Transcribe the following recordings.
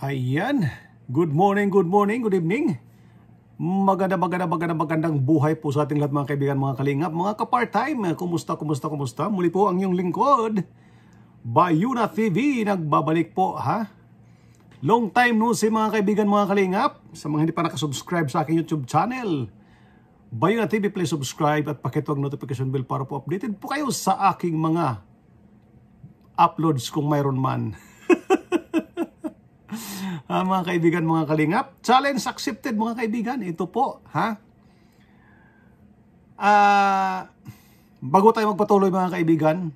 Ayan. Good morning, good evening. Magandang buhay po sa ating lahat mga kaibigan, mga kalingap, mga ka-part-time. Kumusta? Muli po ang iyong lingkod, Bayuna TV, nagbabalik po ha. Long time no see mga kaibigan, mga kalingap. Sa mga hindi pa nakasubscribe sa aking YouTube channel, Bayuna TV, please subscribe at pakitwag notification bell para po updated po kayo sa aking mga uploads kung mayroon man. Mga kaibigan, mga kalingap, challenge accepted mga kaibigan. Ito po ha. Bago tayo magpatuloy mga kaibigan,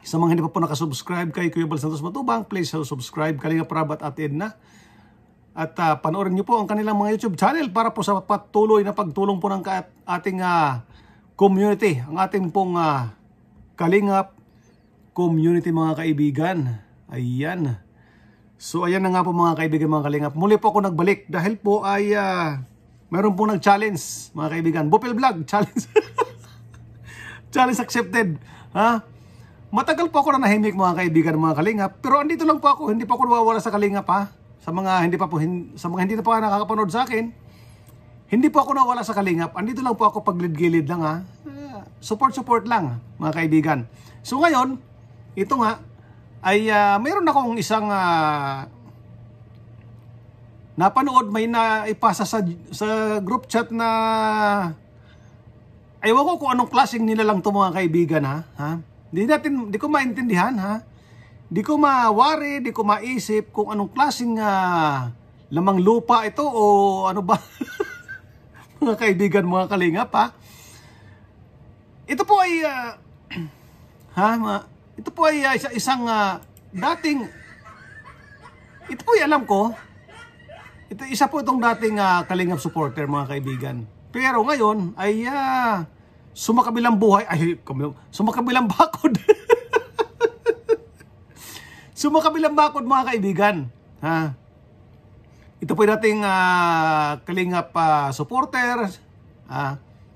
sa mga hindi pa po nakasubscribe kay Kuya Bal Santos Matubang, please subscribe Kalingap Rab at Edna. At panoorin niyo po ang kanilang mga YouTube channel para po sa patuloy na pagtulong po ng ating community, ang ating pong Kalingap community mga kaibigan. Ayan. So ayan na nga po mga kaibigan, mga kalingap. Muli po ako nagbalik dahil po ay mayroon po nag-challenge mga kaibigan. Bupil Vlog challenge. Challenge accepted. Ha? Matagal po ako na nahimik mga kaibigan, mga kalingap. Pero andito lang po ako. Hindi pa ako nawawala sa kalingap ha. Sa mga hindi na pa nakakapanood sa akin. Hindi po ako nawawala sa kalingap. Andito lang po ako paglid-gilid lang ha. Support lang mga kaibigan. So ngayon, ito nga ay mayroon akong isang napanood, may naipasa sa group chat na ewan ko kung anong klaseng nilalang to mga kaibigan ha. Di ko maintindihan ha. Di ko mawari, di ko maisip kung anong klaseng lamang lupa ito o ano ba. Mga kaibigan, mga kalingap ha. Ito po ay ito po ay isang dating, ito po ay alam ko, isa po itong dating Kalingap supporter mga kaibigan. Pero ngayon ay sumakabilang buhay, sumakabilang bakod. Sumakabilang bakod mga kaibigan. Ha? Ito po ay dating Kalingap supporter,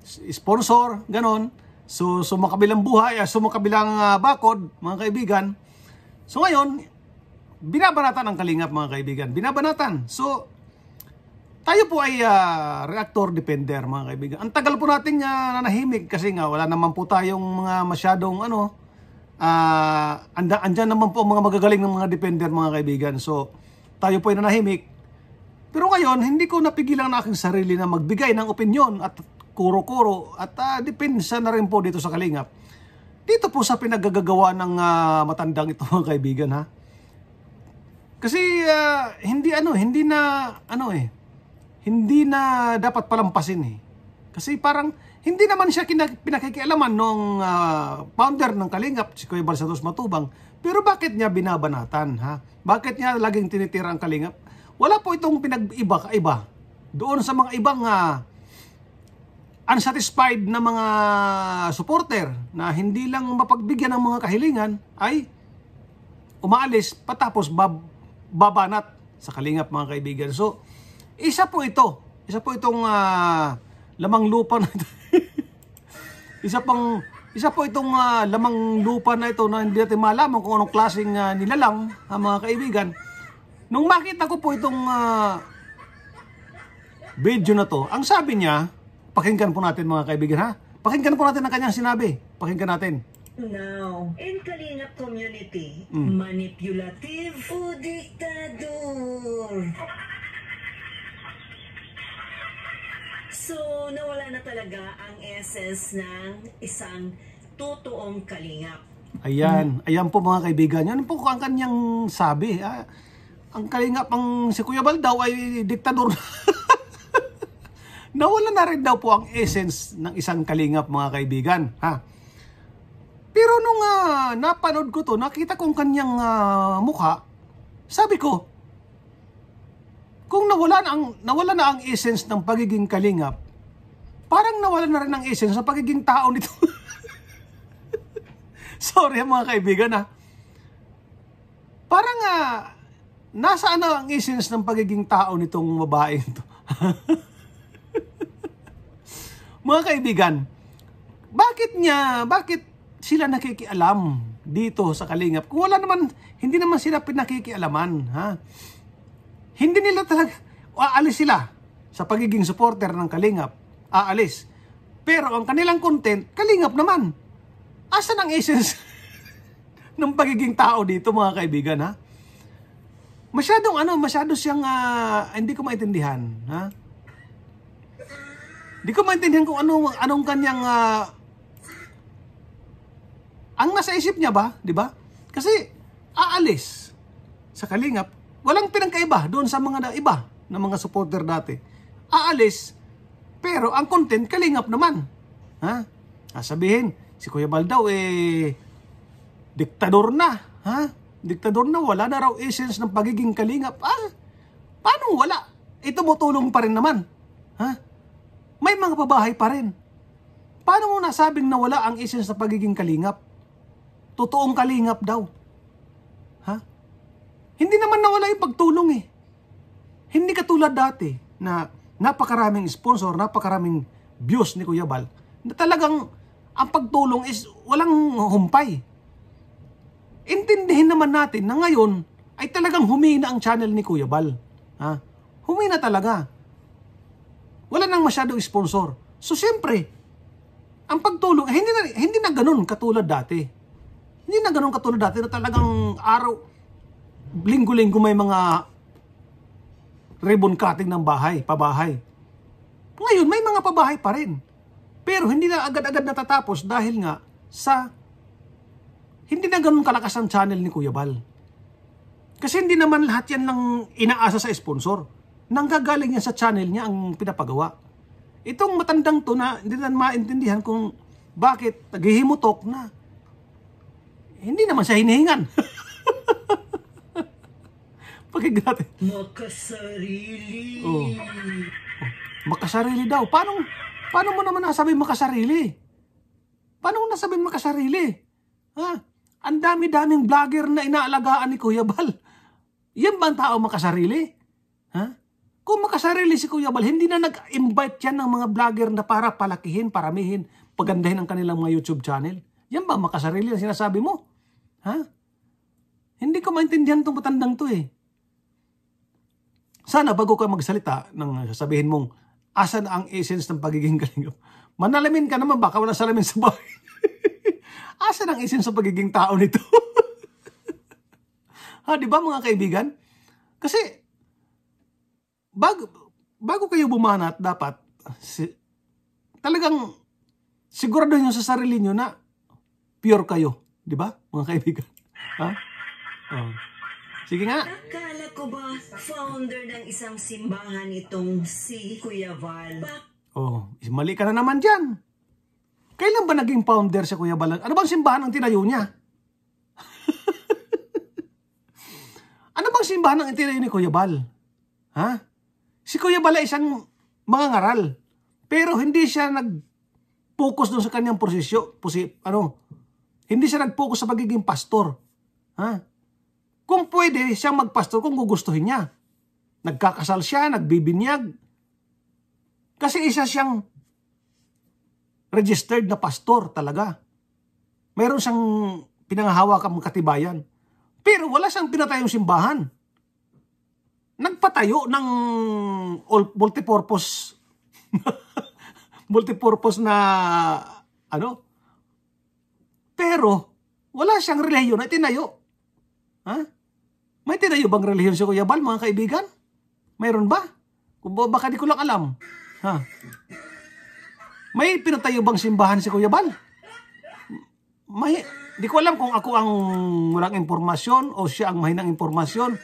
sponsor, ganon. So sumakabilang buhay, sumakabilang bakod mga kaibigan. So ngayon, binabanatan ang Kalingap mga kaibigan. Binabanatan. So tayo po ay reactor defender mga kaibigan. Ang tagal po nating nanahimik kasi nga wala naman po tayong mga masyadong andyan naman po ang mga magagaling ng mga defender mga kaibigan. So tayo po ay nanahimik. Pero ngayon, hindi ko napigilan ang aking sarili na magbigay ng opinyon at kuro-kuro at depensa na rin po dito sa Kalingap. Dito po sa pinagagagawa ng matandang ito mga kaibigan ha. Kasi hindi na dapat palampasin eh. Kasi parang hindi naman siya pinakikialaman nung founder ng Kalingap, si Kuya Bal Santos Matubang. Pero bakit niya binabanatan ha? Bakit niya laging tinitira ang Kalingap? Wala po itong pinag-iba doon sa mga ibang unsatisfied na mga supporter na hindi lang mapagbigyan ng mga kahilingan ay umaalis patapos babanat sa Kalingap mga kaibigan. So, isa po itong lamang lupa na ito. isa po itong lamang lupa na ito na hindi natin malaman kung anong klaseng nilalang mga kaibigan. Nung makita ko po itong video na to, ang sabi niya, pakinggan po natin mga kaibigan ha. Pakinggan po natin ang kanyang sinabi. Pakinggan natin. Now, in Kalingap community, manipulative o diktador? So, nawala na talaga ang essence ng isang totoong Kalingap. Ayan po mga kaibigan. Yan po ang kanyang sabi. Ang Kalingap, si Kuya Bal daw ay diktador. Nawala na rin daw po ang essence ng isang Kalingap mga kaibigan ha. Pero nung napanood ko to, nakita ko ang kanyang mukha, sabi ko, kung nawala na ang essence ng pagiging Kalingap, parang nawala na rin ang essence ng pagiging tao nito. Sorry mga kaibigan ha. Parang nasaan na ang essence ng pagiging tao nitong babaeng to. Mga kaibigan, bakit sila nakikialam dito sa Kalingap? Kung wala naman, hindi naman sila pinakikialaman, ha? Hindi nila talaga, aalis sila sa pagiging supporter ng Kalingap. Aalis. Pero ang kanilang content, Kalingap naman. Asan ang essence ng pagiging tao dito, mga kaibigan, ha? Masyado siyang, hindi ko maintindihan, ha? Hindi ko maintindihan kung anong kanyang, ang nasa isip niya ba, di ba? Kasi, aalis sa Kalingap, walang pinagkaiba doon sa mga iba na mga supporter dati. Aalis, pero ang content, Kalingap naman. Ha? Sabihin, si Kuya Bal daw, diktador na, ha? Diktador na, wala na raw essence ng pagiging Kalingap. Paano wala? Ito tumutulong pa rin naman. Ha? May mga pabahay pa rin. Paano mo nasabing nawala ang essence ng pagiging Kalingap? Totoong Kalingap daw. Ha? Hindi naman nawala yung pagtulong eh. Hindi katulad dati na napakaraming sponsor, napakaraming views ni Kuya Bal, na talagang ang pagtulong is walang humpay. Intindihin naman natin na ngayon ay talagang humina ang channel ni Kuya Bal. Ha? Humina talaga. Wala nang masyadong sponsor. So siyempre, ang pagtulong, hindi na ganun katulad dati. Hindi na ganun katulad dati na talagang araw, linggo-linggo may mga ribbon cutting ng pabahay. Ngayon, may mga pabahay pa rin. Pero hindi na agad-agad natatapos dahil nga sa hindi na ganun kalakas ang channel ni Kuya Bal. Kasi hindi naman lahat yan lang inaasa sa sponsor. Nanggagaling yan sa channel niya ang pinapagawa. Itong matandang to na hindi na maintindihan kung bakit naghihimutok na hindi naman siya hinihingan. Pakinggan natin. Makasarili. Makasarili daw. Paano mo naman nasabihin makasarili? Paano mo nasabihin makasarili? Ha? Ang dami-daming vlogger na inaalagaan ni Kuya Bal. Yan ba ang tao makasarili? Ha? Kung makasarili si Kuya Bal, hindi na nag-invite yan ng mga vlogger na para palakihin, paramihin, pagandahin ang kanilang mga YouTube channel. Yan ba makasarili ang sinasabi mo? Ha? Hindi ko maintindihan itong matandang to eh. Sana bago ka magsalita, nang sasabihin mong, asan ang essence ng pagiging Kalingap? Manalamin ka naman, baka wala salamin sa bahay. Asan ang essence ng pagiging tao nito? Ha, di ba mga kaibigan? Kasi, bago kayo bumanat, dapat, talagang, sigurado nyo sa sarili nyo na, pure kayo. Di ba, mga kaibigan? Ha? Sige nga. Akala ko ba founder ng isang simbahan itong si Kuya Val? Mali ka na naman dyan. Kailan ba naging founder si Kuya Bal? Ano bang simbahan ang tinayo niya? Ano bang simbahan ang tinayo ni Kuya Bal? Ha? Si Kuya Bal ay isang mangangaral. Pero hindi siya nag-focus doon sa kanyang posisyon. Hindi siya nag-focus sa pagiging pastor. Ha? Kung pwede siyang magpastor kung gugustuhin niya. Nagkakasal siya, nagbibinyag. Kasi isa siyang registered na pastor talaga. Meron siyang pinangahawakang katibayan. Pero wala siyang pinatayong simbahan. Nagpatayo ng multipurpose na pero wala siyang relihiyon na tinayo. Ha? May tinayo bang relihiyon si Kuya Bal, mga kaibigan? Mayroon ba? Baka di ko lang alam. Ha? May pinatayo bang simbahan si Kuya Bal? Di ko alam kung ako ang walang impormasyon o siya ang mahinang impormasyon.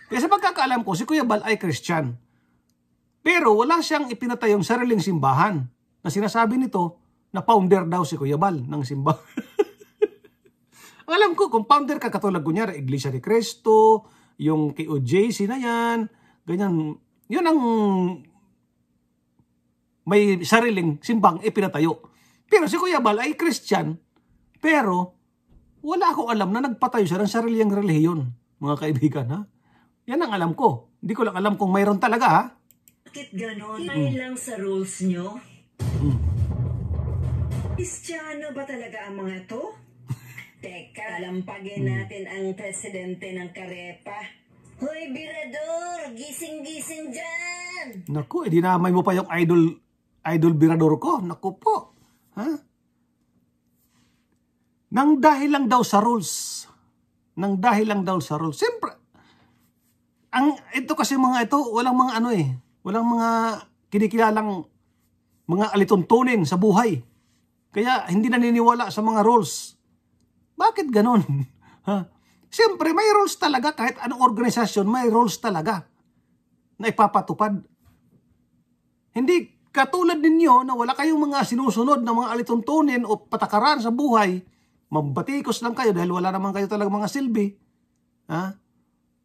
Pero sa pagkakaalam ko, si Kuya Bal ay Christian. Pero wala siyang ipinatayong sariling simbahan. Na sinasabi nito na founder daw si Kuya Bal ng simbahan. Alam ko, kung founder ka, katulad kunyari, Iglesia ni Cristo, yung KOJC na yan, ganyan. Yun ang may sariling simbang ipinatayo. Pero si Kuya Bal ay Christian, pero wala akong alam na nagpatayo siya ng sariling relihiyon, mga kaibigan, ha? Yan ang alam ko. Hindi ko lang alam kung mayroon talaga, ha? Bakit ganon? Ay lang sa rules nyo? Kristiyano ba talaga ang mga to? Teka, lampagin natin ang presidente ng Karepa. Hoy, Birador! Gising-gising dyan! Naku, dinamay mo pa yung idol Birador ko. Naku po. Ha? Nang dahil lang daw sa rules. Nang dahil lang daw sa rules. Siyempre, ito kasi mga ito, walang mga ano eh. Walang mga kinikilalang mga alituntunin sa buhay. Kaya hindi naniniwala sa mga rules. Bakit ganon? Ha? Siyempre, may rules talaga. Kahit anong organisasyon, may rules talaga na ipapatupad. Hindi katulad ninyo na wala kayong mga sinusunod na mga alituntunin o patakaran sa buhay. Mabatikos lang kayo dahil wala naman kayo talagang mga silbi. Ha?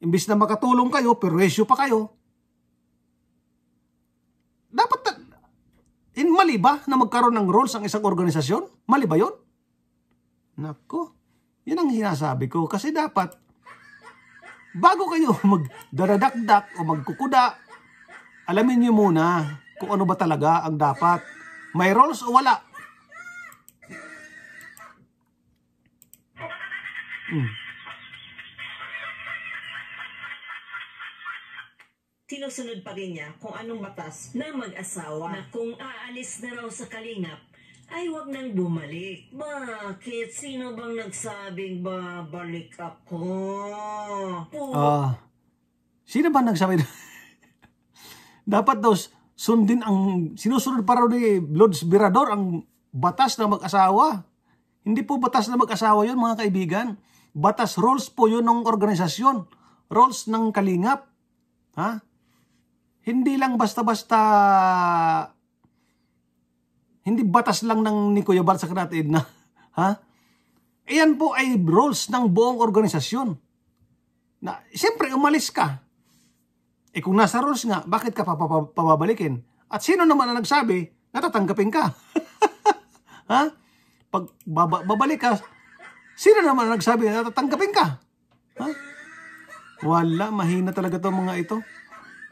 Imbis na makatulong kayo, perwisyo pa kayo. Dapat, mali ba na magkaroon ng rules ang isang organisasyon? Mali ba yun? Nako, yun ang sinasabi ko. Kasi dapat, bago kayo magdaradakdak o magkukuda, alamin nyo muna kung ano ba talaga ang dapat. May rules o wala? Sinusunod pa rin niya kung anong batas ng mag-asawa na kung aalis na raw sa kalingap, ay wag nang bumalik. Bakit? Sino bang nagsabing babalik ako? Sino ba nagsabi? Dapat daw sundin ang sinusunod pa raw ni Lods Birador ang batas ng mag-asawa. Hindi po batas na mag-asawa yun, mga kaibigan. Batas, rules po yun ng organisasyon. Rules ng kalingap. Ha? Hindi lang basta-basta, hindi batas lang ng ni Kuya Bal sa Kanatid na, ha? Iyan po ay rules ng buong organisasyon. Na, siyempre, umalis ka. Kung nasa rules nga, bakit ka pababalikin? At sino naman ang nagsabi, natatanggapin ka? Ha? Pag babalik ka, sino naman ang nagsabi, natatanggapin ka? Ha? Wala, mahina talaga itong mga ito.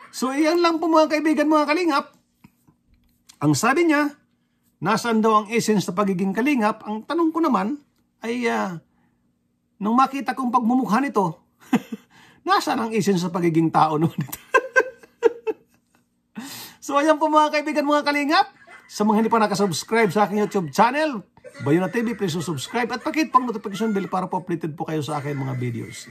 So, iyan lang po mga kaibigan, mga kalingap. Ang sabi niya, nasaan daw ang essence sa pagiging kalingap? Ang tanong ko naman ay, nung makita kong pagmumukha nito, nasaan ang essence sa pagiging tao naman ito? So, ayan po mga kaibigan, mga kalingap. Sa mga hindi pa nakasubscribe sa aking YouTube channel, Bayona TV, please subscribe at pakihit pang notification bell para po updated po kayo sa akin mga videos.